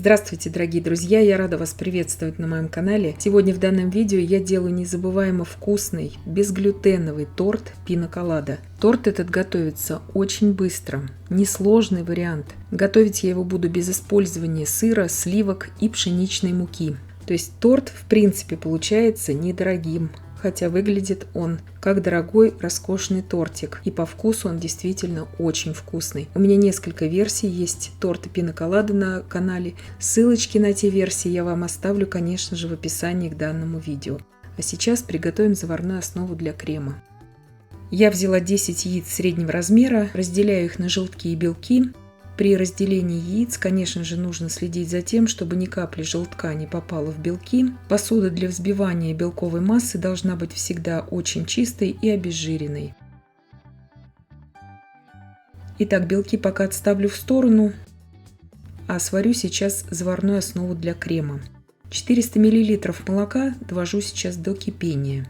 Здравствуйте, дорогие друзья! Я рада вас приветствовать на моем канале. Сегодня в данном видео я делаю незабываемо вкусный безглютеновый торт пина-колада. Торт этот готовится очень быстро, несложный вариант. Готовить я его буду без использования сыра, сливок и пшеничной муки. То есть торт в принципе получается недорогим, хотя выглядит он как дорогой роскошный тортик, и по вкусу он действительно очень вкусный. У меня несколько версий есть торта пина-колада на канале. Ссылочки на те версии я вам оставлю, конечно же, в описании к данному видео. А сейчас приготовим заварную основу для крема. Я взяла 10 яиц среднего размера, разделяю их на желтки и белки. При разделении яиц, конечно же, нужно следить за тем, чтобы ни капли желтка не попало в белки. Посуда для взбивания белковой массы должна быть всегда очень чистой и обезжиренной. Итак, белки пока отставлю в сторону, а сварю сейчас заварную основу для крема. 400 мл молока довожу сейчас до кипения.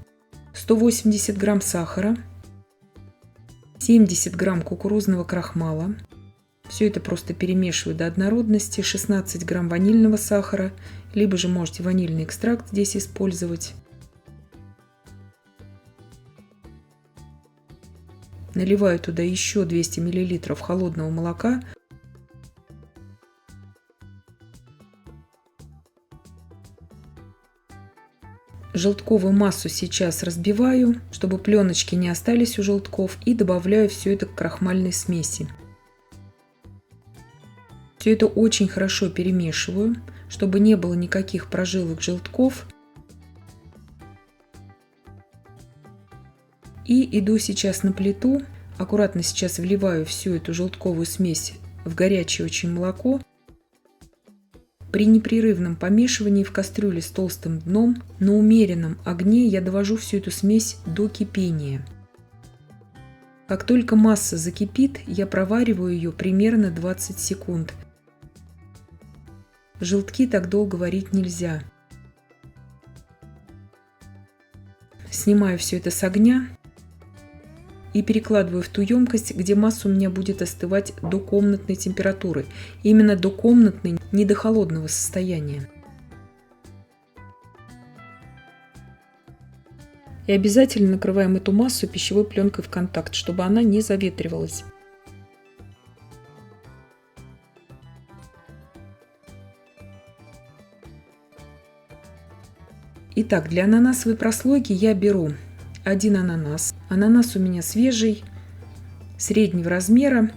180 грамм сахара, 70 грамм кукурузного крахмала. Все это просто перемешиваю до однородности. 16 грамм ванильного сахара, либо же можете ванильный экстракт здесь использовать. Наливаю туда еще 200 мл холодного молока. Желтковую массу сейчас разбиваю, чтобы пленочки не остались у желтков, и добавляю все это к крахмальной смеси. Все это очень хорошо перемешиваю, чтобы не было никаких прожилок желтков. И иду сейчас на плиту. Аккуратно сейчас вливаю всю эту желтковую смесь в горячее очень молоко. При непрерывном помешивании в кастрюле с толстым дном на умеренном огне я довожу всю эту смесь до кипения. Как только масса закипит, я провариваю ее примерно 20 секунд. Желтки так долго варить нельзя. Снимаю все это с огня и перекладываю в ту емкость, где масса у меня будет остывать до комнатной температуры. Именно до комнатной, не до холодного состояния. И обязательно накрываем эту массу пищевой пленкой в контакт, чтобы она не заветривалась. Итак, для ананасовой прослойки я беру один ананас. Ананас у меня свежий, среднего размера,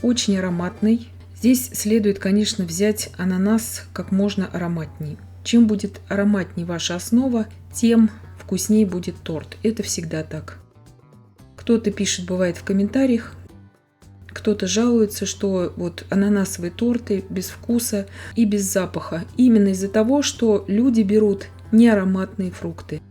очень ароматный. Здесь следует, конечно, взять ананас как можно ароматней. Чем будет ароматней ваша основа, тем вкуснее будет торт. Это всегда так. Кто-то пишет, бывает, в комментариях, кто-то жалуется, что вот ананасовые торты без вкуса и без запаха. Именно из-за того, что люди берут неароматные фрукты.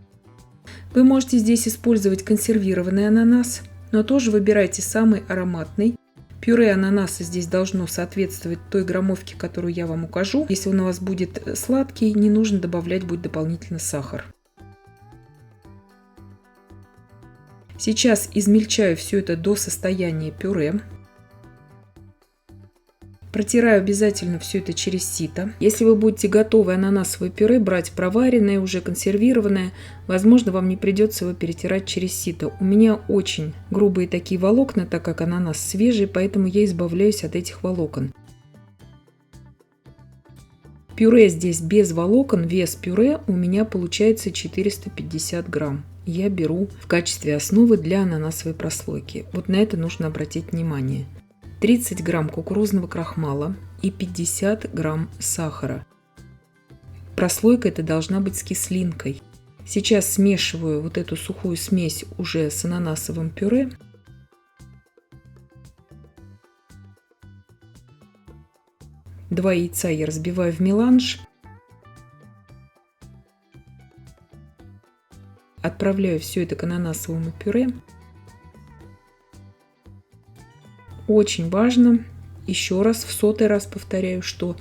Вы можете здесь использовать консервированный ананас, но тоже выбирайте самый ароматный. Пюре ананаса здесь должно соответствовать той граммовке, которую я вам укажу. Если он у вас будет сладкий, не нужно добавлять будет дополнительно сахар. Сейчас измельчаю все это до состояния пюре. Протираю обязательно все это через сито. Если вы будете готовое ананасовое пюре брать проваренное, уже консервированное, возможно, вам не придется его перетирать через сито. У меня очень грубые такие волокна, так как ананас свежий, поэтому я избавляюсь от этих волокон. Пюре здесь без волокон, вес пюре у меня получается 450 грамм. Я беру в качестве основы для ананасовой прослойки. Вот на это нужно обратить внимание. 30 грамм кукурузного крахмала и 50 грамм сахара. Прослойка эта должна быть с кислинкой. Сейчас смешиваю вот эту сухую смесь уже с ананасовым пюре. Два яйца я разбиваю в меланж. Отправляю все это к ананасовому пюре. Очень важно, еще раз, в 100-й раз повторяю, что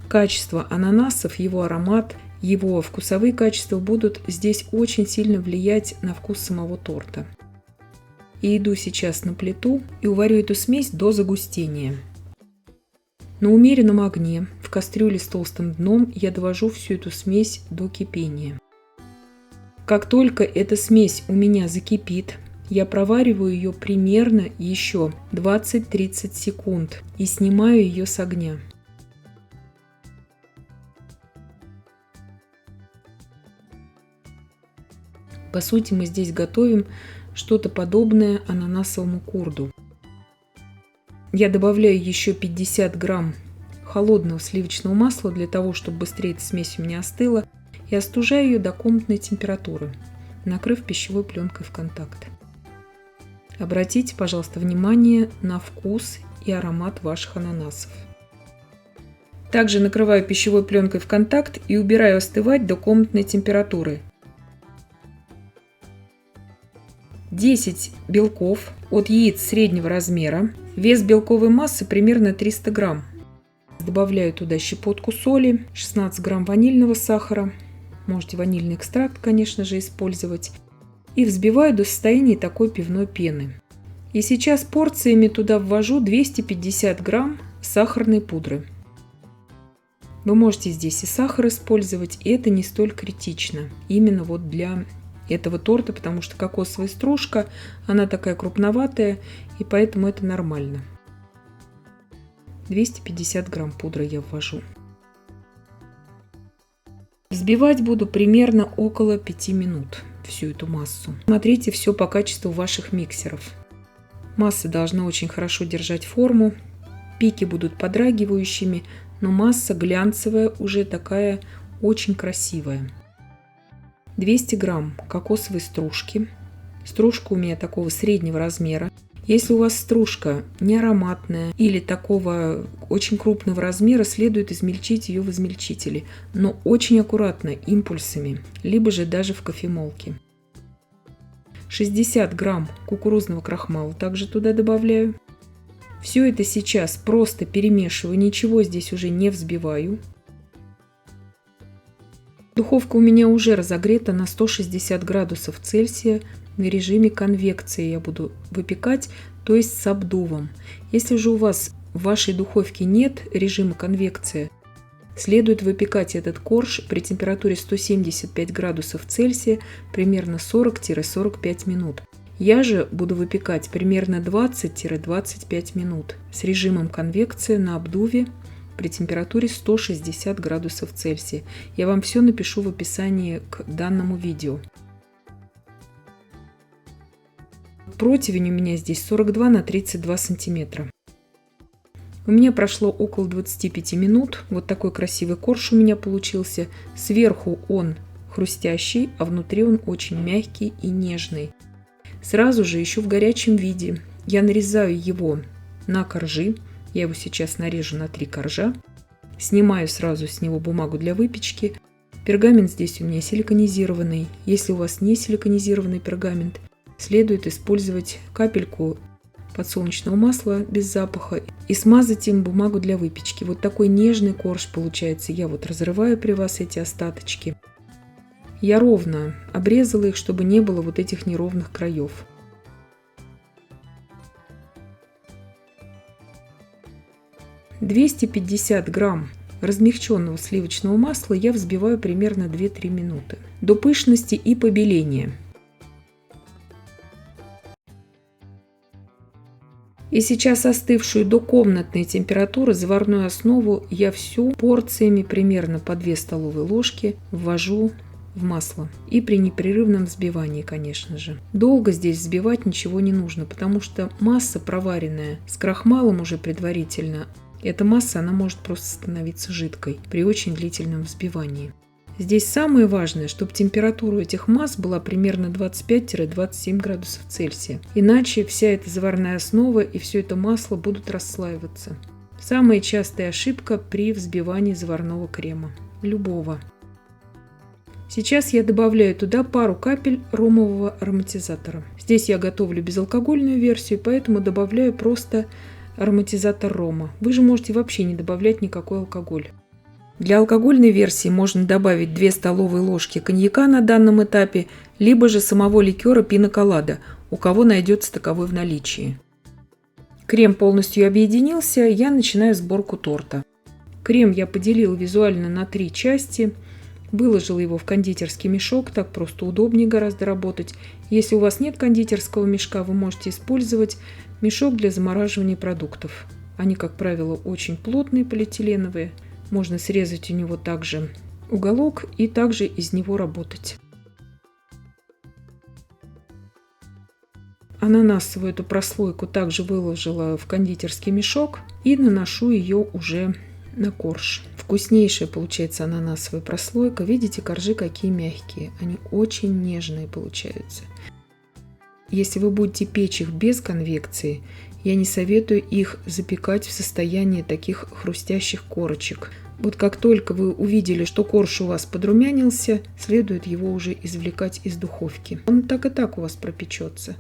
качество ананасов, его аромат, его вкусовые качества будут здесь очень сильно влиять на вкус самого торта. И иду сейчас на плиту и уварю эту смесь до загустения. На умеренном огне в кастрюле с толстым дном я довожу всю эту смесь до кипения. Как только эта смесь у меня закипит, я провариваю ее примерно еще 20-30 секунд и снимаю ее с огня. По сути, мы здесь готовим что-то подобное ананасовому курду. Я добавляю еще 50 грамм холодного сливочного масла для того, чтобы быстрее эта смесь у меня остыла, и остужаю ее до комнатной температуры, накрыв пищевой пленкой в контакт. Обратите, пожалуйста, внимание на вкус и аромат ваших ананасов. Также накрываю пищевой пленкой в контакт и убираю остывать до комнатной температуры. 10 белков от яиц среднего размера. Вес белковой массы примерно 300 грамм. Добавляю туда щепотку соли, 16 грамм ванильного сахара. Можете ванильный экстракт, конечно же, использовать. И взбиваю до состояния такой пивной пены. И сейчас порциями туда ввожу 250 грамм сахарной пудры. Вы можете здесь и сахар использовать, и это не столь критично. Именно вот для этого торта, потому что кокосовая стружка, она такая крупноватая, и поэтому это нормально. 250 грамм пудры я ввожу. Взбивать буду примерно около 5 минут всю эту массу. Смотрите все по качеству ваших миксеров. Масса должна очень хорошо держать форму, пики будут подрагивающими, но масса глянцевая, уже такая очень красивая. 200 грамм кокосовой стружки. Стружка у меня такого среднего размера. Если у вас стружка не ароматная или такого очень крупного размера, следует измельчить ее в измельчителе, но очень аккуратно, импульсами, либо же даже в кофемолке. 60 грамм кукурузного крахмала также туда добавляю. Все это сейчас просто перемешиваю, ничего здесь уже не взбиваю. Духовка у меня уже разогрета на 160 градусов Цельсия. На режиме конвекции я буду выпекать, то есть с обдувом. Если же у вас в вашей духовке нет режима конвекции, следует выпекать этот корж при температуре 175 градусов Цельсия примерно 40-45 минут. Я же буду выпекать примерно 20-25 минут с режимом конвекции на обдуве при температуре 160 градусов Цельсия. Я вам все напишу в описании к данному видео. Противень у меня здесь 42 на 32 сантиметра. У меня прошло около 25 минут. Вот такой красивый корж у меня получился. Сверху он хрустящий, а внутри он очень мягкий и нежный. Сразу же еще в горячем виде я нарезаю его на коржи. Я его сейчас нарежу на 3 коржа. Снимаю сразу с него бумагу для выпечки. Пергамент здесь у меня силиконизированный. Если у вас не силиконизированный пергамент, следует использовать капельку подсолнечного масла без запаха и смазать им бумагу для выпечки. Вот такой нежный корж получается. Я вот разрываю при вас эти остаточки. Я ровно обрезала их, чтобы не было вот этих неровных краев. — 250 грамм размягченного сливочного масла я взбиваю примерно 2-3 минуты до пышности и побеления. И сейчас остывшую до комнатной температуры заварную основу я всю порциями примерно по 2 столовые ложки ввожу в масло. И при непрерывном взбивании, конечно же. Долго здесь взбивать ничего не нужно, потому что масса проваренная с крахмалом уже предварительно, эта масса, она может просто становиться жидкой при очень длительном взбивании. Здесь самое важное, чтобы температура этих масс была примерно 25-27 градусов Цельсия. Иначе вся эта заварная основа и все это масло будут расслаиваться. Самая частая ошибка при взбивании заварного крема. Любого. Сейчас я добавляю туда пару капель ромового ароматизатора. Здесь я готовлю безалкогольную версию, поэтому добавляю просто ароматизатор рома. Вы же можете вообще не добавлять никакой алкоголь. Для алкогольной версии можно добавить 2 столовые ложки коньяка на данном этапе, либо же самого ликера пина колада, у кого найдется таковой в наличии. Крем полностью объединился, я начинаю сборку торта. Крем я поделила визуально на 3 части. Выложила его в кондитерский мешок, так просто удобнее гораздо работать. Если у вас нет кондитерского мешка, вы можете использовать мешок для замораживания продуктов. Они, как правило, очень плотные, полиэтиленовые. Можно срезать у него также уголок и также из него работать. Ананасовую эту прослойку также выложила в кондитерский мешок и наношу ее уже на корж. Вкуснейшая получается ананасовая прослойка. Видите, коржи какие мягкие. Они очень нежные получаются. Если вы будете печь их без конвекции, я не советую их запекать в состоянии таких хрустящих корочек. Вот как только вы увидели, что корж у вас подрумянился, следует его уже извлекать из духовки. Он так и так у вас пропечется.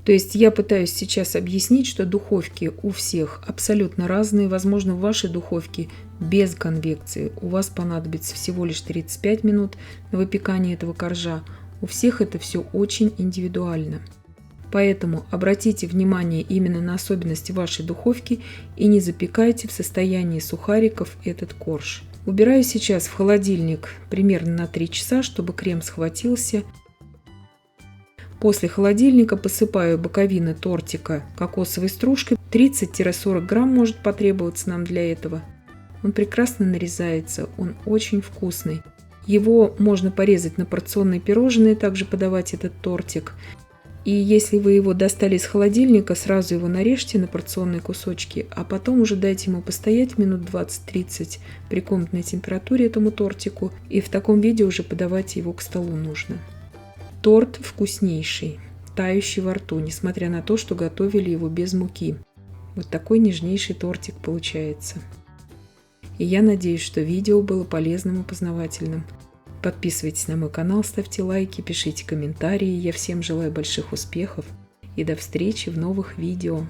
То есть я пытаюсь сейчас объяснить, что духовки у всех абсолютно разные. Возможно, в вашей духовке без конвекции у вас понадобится всего лишь 35 минут на выпекание этого коржа. У всех это все очень индивидуально. Поэтому обратите внимание именно на особенности вашей духовки и не запекайте в состоянии сухариков этот корж. Убираю сейчас в холодильник примерно на 3 часа, чтобы крем схватился. После холодильника посыпаю боковины тортика кокосовой стружкой. 30-40 грамм может потребоваться нам для этого. Он прекрасно нарезается, он очень вкусный. Его можно порезать на порционные пирожные, также подавать этот тортик. И если вы его достали из холодильника, сразу его нарежьте на порционные кусочки, а потом уже дайте ему постоять минут 20-30 при комнатной температуре этому тортику. И в таком виде уже подавать его к столу нужно. Торт вкуснейший, тающий во рту, несмотря на то, что готовили его без муки. Вот такой нежнейший тортик получается. И я надеюсь, что видео было полезным и познавательным. Подписывайтесь на мой канал, ставьте лайки, пишите комментарии. Я всем желаю больших успехов и до встречи в новых видео.